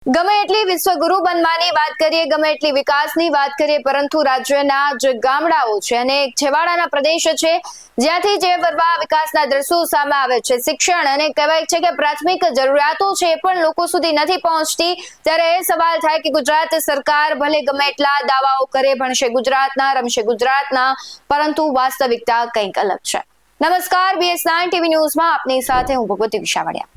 ગમે એટલી વિશ્વગુરુ બનવાની વાત કરીએ, ગમે એટલી વિકાસની વાત કરીએ, પરંતુ રાજ્યના જે ગામડાઓ છે અને છેવાડાના પ્રદેશ છે જ્યાંથી જે વિકાસના દ્રશ્યો સામે આવે છે, શિક્ષણ અને કહેવાય છે કે પ્રાથમિક જરૂરિયાતો છે એ પણ લોકો સુધી નથી પહોંચતી, ત્યારે એ સવાલ થાય કે ગુજરાત સરકાર ભલે ગમે એટલા દાવાઓ કરે, ભણશે ગુજરાતના, રમશે ગુજરાતના, પરંતુ વાસ્તવિકતા કંઈક અલગ છે। નમસ્કાર, BS9 ટીવી ન્યૂઝમાં આપની સાથે હું ભગવતી વિશાવડિયા।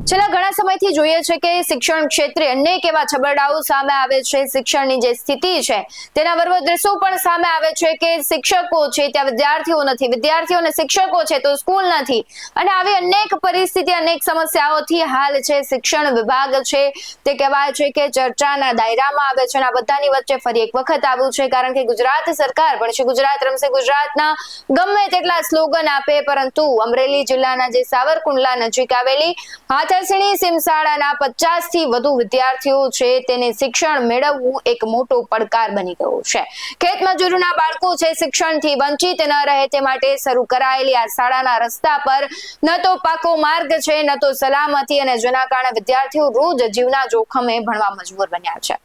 છેલ્લા ઘણા સમયથી જોઈએ છે કે શિક્ષણ ક્ષેત્રે અનેક એવા છબરડાઓ સામે આવે છે। શિક્ષણની જે સ્થિતિ છે તેના દ્રશ્યો પણ સામે આવે છે કે શિક્ષકો છે ત્યાં વિદ્યાર્થીઓ નથી, વિદ્યાર્થીઓ અને શિક્ષકો છે તો સ્કૂલ નથી, અને આવી અનેક પરિસ્થિતિ, અનેક સમસ્યાઓથી હાલ છે શિક્ષણ વિભાગ છે તે કહેવાય છે કે ચર્ચાના દાયરામાં આવે છે। અને આ બધાની વચ્ચે ફરી એક વખત આવ્યું છે, કારણ કે ગુજરાત સરકાર ભણશે ગુજરાત, રમશે ગુજરાતના ગમે તેટલા સ્લોગન આપે, પરંતુ અમરેલી જિલ્લાના જે સાવરકુંડલા નજીક આવેલી હાથરસીણી સીમસાડાના 50 થી વધુ વિદ્યાર્થીઓ છે તેને શિક્ષણ મેળવવું એક મોટો પડકાર બની ગયો છે। ખેતમજૂરના બાળકો છે શિક્ષણથી વંચિત ન રહે તે માટે શરૂ કરાયેલી આ શાળાના રસ્તા પર ન તો પાકો માર્ગ છે, ન તો સલામતી, અને જેના કારણે વિદ્યાર્થીઓ રોજ જીવના જોખમે ભણવા મજબૂર બન્યા છે।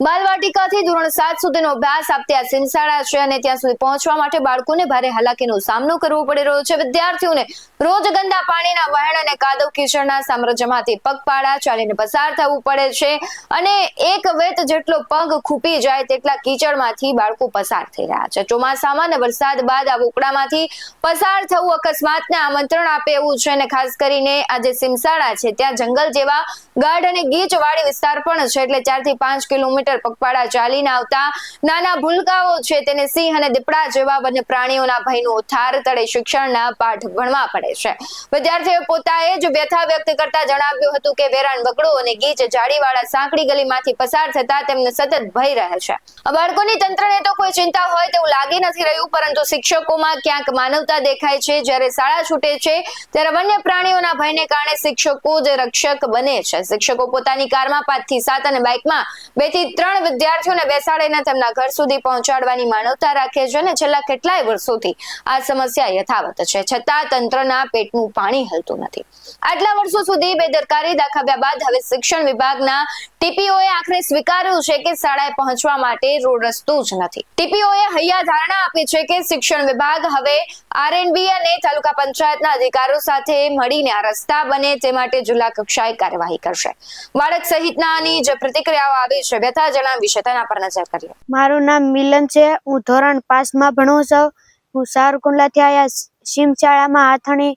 બાલવાટિકાથી ધોરણ 7 સુધીનો અભ્યાસ આપતી આ સીમસાડા છે અને ત્યાં સુધી પહોંચવા માટે બાળકોને ભારે હાલાકીનો સામનો કરવો પડી રહ્યો છે। વિદ્યાર્થીઓને રોજ ગંદા પાણીના વહેણ અને કાદવ કીચડના સામ્રાજ્યમાંથી પગપાળા ચાલીને પસાર થવું પડે છે, અને એક વેત જેટલો પગ ખૂપી જાય તેટલા કીચડમાંથી બાળકો પસાર થઈ રહ્યા છે। ચોમાસામાં અને વરસાદ બાદ આ વોકડામાંથી પસાર થવું અકસ્માતને આમંત્રણ આપે એવું છે, અને ખાસ કરીને આ જે સીમસાડા છે ત્યાં જંગલ જેવા ગાઢ અને ગીચવાળી વિસ્તાર પણ છે, એટલે 4 થી 5 કિલોમીટર પગપાળા ચાલીને આવતા નાના ભૂલકાઓ છે તેને સિંહ અને દીપડા જેવા વન્ય પ્રાણીઓના ભયનો થાર તળે શિક્ષણના પાઠ ભણવા પડે છે। વિદ્યાર્થીઓએ પોતાએ જ વ્યથા વ્યક્ત કરતા જણાવ્યું હતું કે વેરાણ વગડો અને ગીચ જાડીવાળા સાંકડી ગલીમાંથી પસાર થતા તેમને સતત ભય રહે છે। બાળકોની તંત્રને તો કોઈ ચિંતા હોય તેવું લાગી નથી રહ્યું, પરંતુ શિક્ષકોમાં ક્યાંક માનવતા દેખાય છે। જ્યારે શાળા છૂટે છે ત્યારે વન્ય પ્રાણીઓના ભયને કારણે શિક્ષકો જ રક્ષક બને છે। શિક્ષકો પોતાની કારમાં 5 થી 7 અને બાઇકમાં 2 થી 3 વિદ્યાર્થીઓને બેસાડીને તેમના ઘર સુધી પહોંચાડવાની માનવતા રાખે છે, અને છેલ્લા કેટલાય વર્ષોથી આ સમસ્યા યથાવત છે, છતાં તંત્રના પેટનું પાણી હલતું નથી। આટલા વર્ષો સુધી બેદરકારી દાખવ્યા બાદ હવે શિક્ષણ વિભાગના ટીપીઓએ આખરે સ્વીકાર્યું છે કે શાળાએ પહોંચવા માટે રોડ રસ્તો જ નથી। ટીપીઓએ હૈયા ધારણા આપી છે કે શિક્ષણ વિભાગ હવે આરએનબી અને તાલુકા પંચાયતના અધિકારીઓ સાથે મળીને આ રસ્તા બને તે માટે જિલ્લા કક્ષાએ કાર્યવાહી કરશે। બાળક સહિતનાની જે પ્રતિક્રિયાઓ આવી છે, વ્યથા જણાવી છે, તેના પર નજર કરીએ। મારું નામ મિલન છે, હું ધોરણ 5 માં ભણું છું। હું સાવરકુંડલાથી આયા સીમશાળામાં હાથણી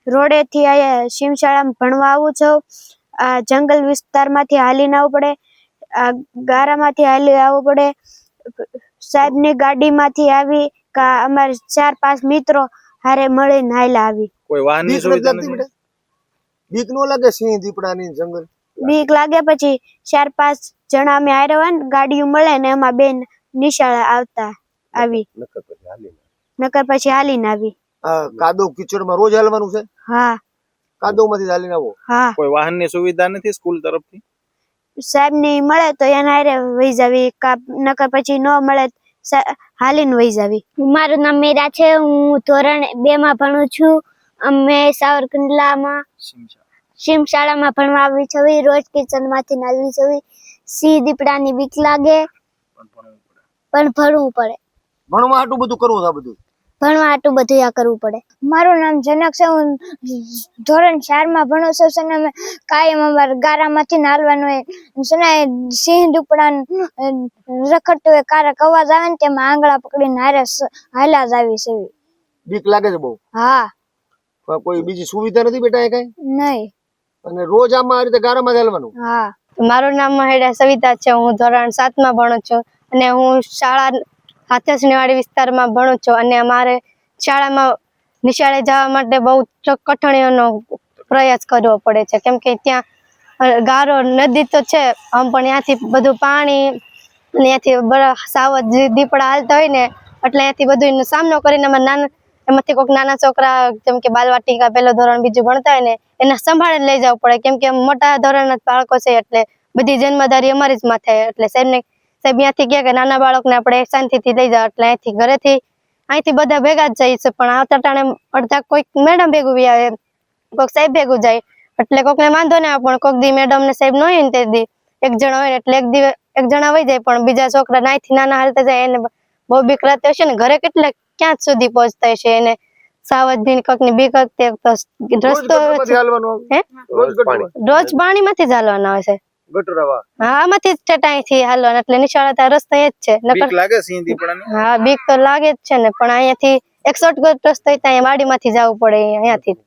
રોડેથી આયા સીમશાળામાં ભણવા આવું છું। આ જંગલ વિસ્તારમાંથી હાલીને આવવું પડે, આ ગારામાંથી હાલી આવવું પડે, સાહેબની ગાડીમાંથી આવી કા અમારે 4-5 મિત્રો હારે મળીને હાલ્યા આવી। કોઈ વાહનની સુવિધા નથી? બીક નો લાગે સિંહ દીપડાની જંગલ? બીક લાગે, પછી 4-5 જણા અમે હારે હોય ને ગાડીઓ મળે ને એમાં બેન નિશાળે આવતા આવી, નકર પછી હાલીને આવી। કાદવ કીચડમાં રોજ હાલવાનું છે? હા। કાદવમાંથી હાલીને આવો? હા। કોઈ વાહનની સુવિધા નથી સ્કૂલ તરફથી? સાહેબની મળે તો એને હારે વહી જાવી, નકર પછી ન મળે હાલીને વહી જાવી। મારું નામ મીરા છે, હું ધોરણ 2 માં ભણું છું। અમે સાવરકુંડલામાં સીમશાળામાં ભણવા આવી છું। રોજ કિચનમાંથી નાલવી છું। સિંહ દીપડાની બીક લાગે પણ ભણવું પડે। ભણવા આટલું બધું કરવું છે? બધું ભણવા આટલું બધું આ કરવું પડે। મારું નામ જનક છે, હું ધોરણ 4 માં ભણું છું। અને અમે કાયમ અમારા ગારામાંથી નાલવાનું હોય છે ને, સિંહ દીપડા રખડતું હોય, કારક અવાજ આવે ને તેમાં આંગળા પકડીને હારે હાલ્યા જ આવી છે। બીક લાગે છે બહુ? હા। કોઈ બીજી સુવિધા નથી બેટા એ કઈ? નહીં। અને રોજ આમાં આ રીતે ગારામાં ચાલવાનું? હા। મારું નામ મહેડા સવિતા છે, હું ધોરણ 7 માં ભણું છું, અને હું શાળા હાથસણીવાડી વિસ્તારમાં ભણું છું। અને અમારે શાળામાં નિશાળે જવા માટે બહુ કઠણાઈઓનો પ્રયાસ કરવો પડે છે, કેમ કે ત્યાં ગારો નદી તો છે પણ ત્યાંથી બધું પાણી અને ત્યાંથી સાવજ દીપડા હાલતા હોય ને, એટલે ત્યાંથી બધું સામનો કરીને એમાંથી કોઈક નાના છોકરા જેમ કે બાલવાટિકા 1લું ધોરણ 2 ભણતા હોય ને એને સંભાળીને લઈ જવું પડે, કેમ કે મોટા ધોરણના બાળકો છે એટલે બધી જન્મદારી અમારી જ માથે। એટલે સાહેબ ત્યાંથી કહે કે નાના બાળકને આપણે શાંતિથી લઈ જાવ, એટલે અહીંથી બધા ભેગા જ જાય છે, પણ આવતા ટાણે અડધા કોઈક મેડમ ભેગું આવે, કોઈક સાહેબ ભેગું જાય એટલે કોકને વાંધો ના આવે, પણ કોક દી મેડમ ને સાહેબ ન હોય ને તે દી એક જણા હોય ને એટલે એક જણા વહી જાય, પણ બીજા છોકરા નાથી નાના હાલતા જાય એને બહુ બીક લાગતી હશે ને, ઘરે કેટલે ક્યાં સુધી પહોંચતા હશે એને સાવધ કોકની બીક હતી તો રસ્તો હે રોજ પાણીમાંથી જ હાલવાના હોય છે, હા આમાંથી જ ટેટાઈથી હાલવાના, એટલે નિશાળા ત્યાં રસ્તો એ જ છે. બીક લાગે સિંહ દીપડાની? હા બીક તો લાગે જ છે ને, પણ અહીંયાથી એક શોર્ટકટ રસ્તો ત્યાં વાડીમાંથી જવું પડે અહીંયાથી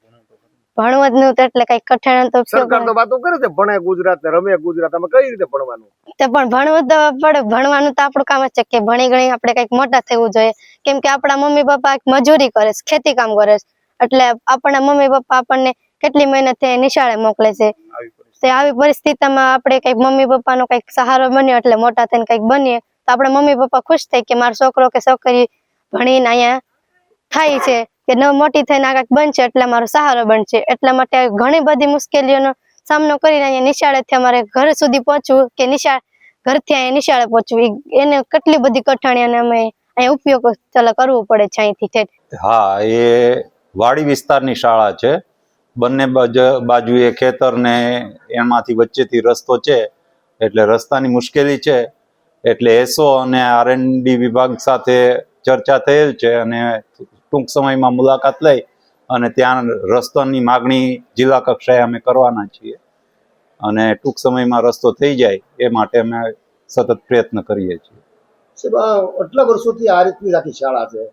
ભણવું જ નતું એટલે કઈ કઠણ તો સરકાર તો વાતો કરે છે ભણે ગુજરાત ને રમે ગુજરાત, અમે કઈ રીતે ભણવાનું? તે પણ ભણવું તો પડે, ભણવાનું તો આપણું કામ જ છે કે ભણી ગણી આપણે કઈક મોટા થવું જોઈએ, કેમ કે આપણા મમ્મી પપ્પા મજૂરી કરે છે, ખેતી કામ કરે છે, એટલે આપણા મમ્મી પપ્પા આપણને કેટલી મહેનત નિશાળે મોકલે છે, તે આવી પરિસ્થિતિમાં આપણે કઈક મમ્મી પપ્પાનો કઈક સહારો બન્યો એટલે મોટા થઈને કઈક બનીએ તો આપણા મમ્મી પપ્પા ખુશ થાય કે મારો છોકરો કે છોકરી ભણીને અહીંયા થાય છે કે ન મોટી થઈને આ કઈક બનશે એટલે મારો સહારો બનશે. એટલા માટે ઘણી બધી મુશ્કેલીઓનો સામનો કરીને અહીંયા નિશાળેથી અમારે ઘર સુધી પહોંચવું કે ઘરથી અહીંયા નિશાળે પહોંચવું, એને કેટલી બધી કઠણાઈઓને અમે અહીંયા ઉપયોગ કરવો પડે છે અહીંથી. હા, એ વાડી વિસ્તારની શાળા છે, બંને બાજુએ ખેતર ને એમાંથી વચ્ચેથી રસ્તો છે, એટલે રસ્તાની મુશ્કેલી છે, એટલે એસઓ અને R&D વિભાગ સાથે ચર્ચા થયેલ છે અને ટૂંક સમયમાં મુલાકાત લઈ અને ત્યાં રસ્તાની માગણી જિલ્લા કક્ષાએ અમે કરવાના છીએ અને ટૂંક સમયમાં રસ્તો થઈ જાય એ માટે અમે સતત પ્રયત્ન કરીએ છીએ. આટલા વર્ષોથી આ રીતની આખી શાળા છે,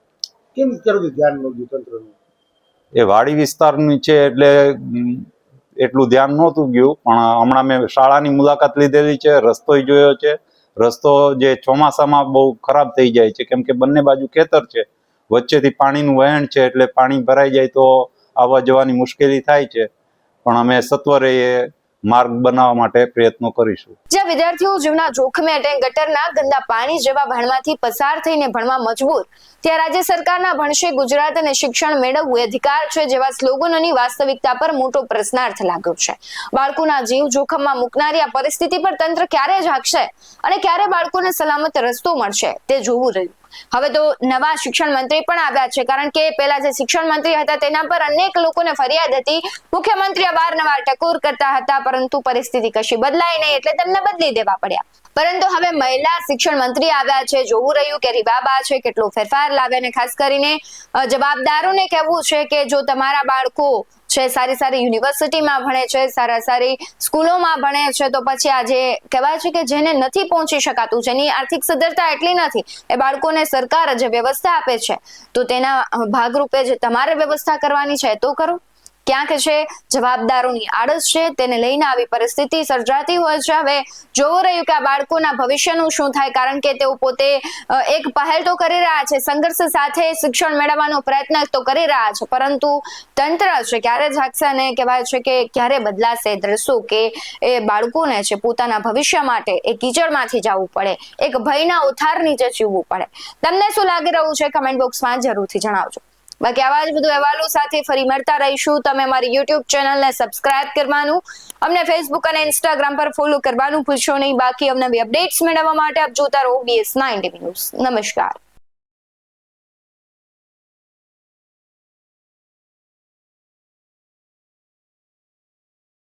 કેમ જરૂરી ધ્યાન ન ગયું તંત્રનું? એ વાડી વિસ્તારની છે એટલે એટલું ધ્યાન નહોતું ગયું, પણ હમણાં મેં શાળાની મુલાકાત લીધેલી છે, રસ્તો જોયો છે. રસ્તો જે ચોમાસામાં બહુ ખરાબ થઈ જાય છે કેમ કે બંને બાજુ ખેતર છે, વચ્ચેથી પાણીનું વહેણ છે, એટલે પાણી ભરાઈ જાય તો આવવા જવાની મુશ્કેલી થાય છે, પણ અમે સત્વરે એ માર્ગ બનાવવા માટે પ્રયત્નો કરીશું. જ્યાં વિદ્યાર્થીઓ જીવના જોખમે ગટરના ગંદા પાણી જેવા ભણવાથી પસાર થઈને ભણવા મજબૂર, ત્યાં રાજ્ય સરકારના ભણશે ગુજરાત અને શિક્ષણ મેળવવું અધિકાર છે જેવા સ્લોગનોની વાસ્તવિકતા પર મોટો પ્રશ્નાર્થ લાગ્યો છે. બાળકોના જીવ જોખમમાં મૂકનારી આ પરિસ્થિતિ પર તંત્ર ક્યારે જાગશે અને ક્યારે બાળકોને સલામત રસ્તો મળશે તે જોવું રહ્યું. હવે તો નવા શિક્ષણ મંત્રી પણ આવ્યા છે, કારણ કે પહેલા જે શિક્ષણ મંત્રી હતા તેના પર અનેક લોકોને ફરિયાદ હતી, મુખ્યમંત્રી અવારનવાર ટકોર કરતા હતા, પરંતુ પરિસ્થિતિ કશી બદલાઈ નહીં એટલે તેમને બદલી દેવા પડ્યા. પરંતુ હવે મહિલા શિક્ષણ મંત્રી આવ્યા છે, જોવું રહ્યું કે રીવાબા છે કેટલો ફેરફાર લાવે, અને ખાસ કરીને જવાબદારોને કહેવું છે કે જો તમારા બાળકો છે સારી સારી યુનિવર્સિટીમાં ભણે છે, સારી સ્કૂલોમાં ભણે છે, તો પછી આજે કહેવાય છે કે જેને નથી પહોંચી શકાતું, જેની આર્થિક સદ્ધરતા એટલી નથી, એ બાળકોને સરકાર જે વ્યવસ્થા આપે છે તો તેના ભાગરૂપે જે તમારે વ્યવસ્થા કરવાની છે તો કરો. ક્યાંક છે જવાબદારોની આળસ છે, તેને લઈને આવી પરિસ્થિતિ સર્જાતી હોય છે. હવે જોવું રહ્યું કે આ બાળકોના ભવિષ્યનું શું થાય, કારણ કે તેઓ પોતે એક પહેલ તો કરી રહ્યા છે, સંઘર્ષ સાથે શિક્ષણ મેળવવાનો પ્રયત્ન તો કરી રહ્યા છે, પરંતુ તંત્ર છે ક્યારે જાગશે અને કહેવાય છે કે ક્યારે બદલાશે દ્રશ્યો કે એ બાળકોને છે પોતાના ભવિષ્ય માટે એ કીચડમાંથી જવું પડે, એક ભયના ઉથાર નીચે જીવવું પડે. તમને શું લાગી રહ્યું છે કમેન્ટ બોક્સમાં જરૂરથી જણાવજો. બાકી આવા જ બધું અહેવાલો સાથે ફરી મળતા રહીશું. તમે અમારી YouTube ચેનલને સબસ્ક્રાઇબ કરવાનું, અમને Facebook અને Instagram પર ફોલો કરવાનું ભૂલશો નહીં. બાકી અવનવી અપડેટ્સ મેળવવા માટે આપ જોતા રહો BS9 TV ન્યૂઝ. નમસ્કાર.